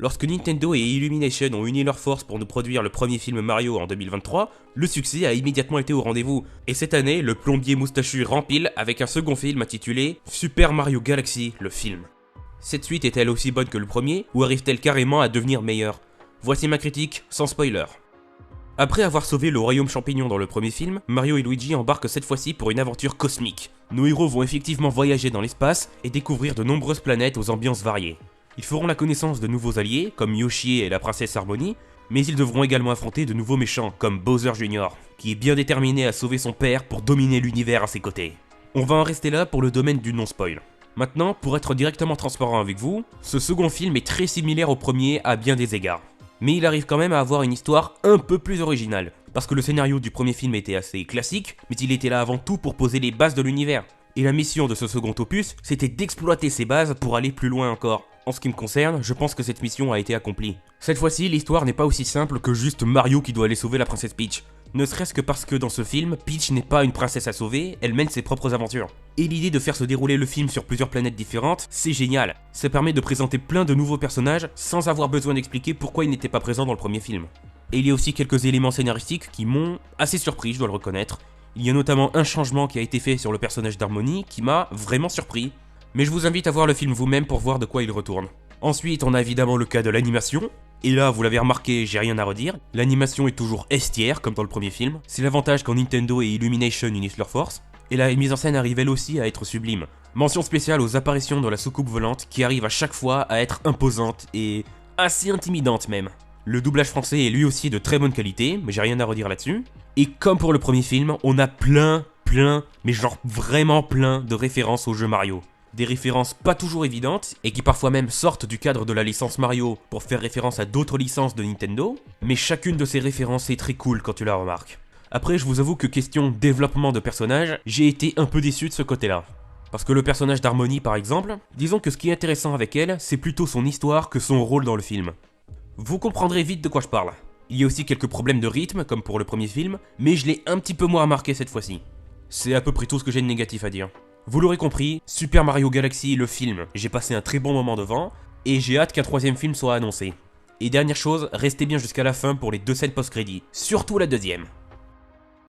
Lorsque Nintendo et Illumination ont uni leurs forces pour nous produire le premier film Mario en 2023, le succès a immédiatement été au rendez-vous. Et cette année, le plombier moustachu rempile avec un second film intitulé Super Mario Galaxy, le film. Cette suite est-elle aussi bonne que le premier, ou arrive-t-elle carrément à devenir meilleure? Voici ma critique, sans spoiler. Après avoir sauvé le royaume champignon dans le premier film, Mario et Luigi embarquent cette fois-ci pour une aventure cosmique. Nos héros vont effectivement voyager dans l'espace et découvrir de nombreuses planètes aux ambiances variées. Ils feront la connaissance de nouveaux alliés, comme Yoshi et la princesse Harmony, mais ils devront également affronter de nouveaux méchants, comme Bowser Jr., qui est bien déterminé à sauver son père pour dominer l'univers à ses côtés. On va en rester là pour le domaine du non-spoil. Maintenant, pour être directement transparent avec vous, ce second film est très similaire au premier à bien des égards. Mais il arrive quand même à avoir une histoire un peu plus originale, parce que le scénario du premier film était assez classique, mais il était là avant tout pour poser les bases de l'univers. Et la mission de ce second opus, c'était d'exploiter ces bases pour aller plus loin encore. En ce qui me concerne, je pense que cette mission a été accomplie. Cette fois-ci, l'histoire n'est pas aussi simple que juste Mario qui doit aller sauver la princesse Peach. Ne serait-ce que parce que dans ce film, Peach n'est pas une princesse à sauver, elle mène ses propres aventures. Et l'idée de faire se dérouler le film sur plusieurs planètes différentes, c'est génial. Ça permet de présenter plein de nouveaux personnages sans avoir besoin d'expliquer pourquoi ils n'étaient pas présents dans le premier film. Et il y a aussi quelques éléments scénaristiques qui m'ont assez surpris, je dois le reconnaître. Il y a notamment un changement qui a été fait sur le personnage d'Harmony qui m'a vraiment surpris. Mais je vous invite à voir le film vous-même pour voir de quoi il retourne. Ensuite, on a évidemment le cas de l'animation. Et là, vous l'avez remarqué, j'ai rien à redire. L'animation est toujours estière, comme dans le premier film. C'est l'avantage quand Nintendo et Illumination unissent leurs forces. Et la mise en scène arrive elle aussi à être sublime. Mention spéciale aux apparitions de la soucoupe volante qui arrive à chaque fois à être imposante et assez intimidante même. Le doublage français est lui aussi de très bonne qualité, mais j'ai rien à redire là-dessus. Et comme pour le premier film, on a plein, mais genre vraiment plein de références au jeu Mario. Des références pas toujours évidentes, et qui parfois même sortent du cadre de la licence Mario pour faire référence à d'autres licences de Nintendo, mais chacune de ces références est très cool quand tu la remarques. Après, je vous avoue que question développement de personnage, j'ai été un peu déçu de ce côté-là. Parce que le personnage d'Harmony par exemple, disons que ce qui est intéressant avec elle, c'est plutôt son histoire que son rôle dans le film. Vous comprendrez vite de quoi je parle. Il y a aussi quelques problèmes de rythme, comme pour le premier film, mais je l'ai un petit peu moins remarqué cette fois-ci. C'est à peu près tout ce que j'ai de négatif à dire. Vous l'aurez compris, Super Mario Galaxy, le film, j'ai passé un très bon moment devant, et j'ai hâte qu'un troisième film soit annoncé. Et dernière chose, restez bien jusqu'à la fin pour les 2 scènes post-crédits, surtout la deuxième.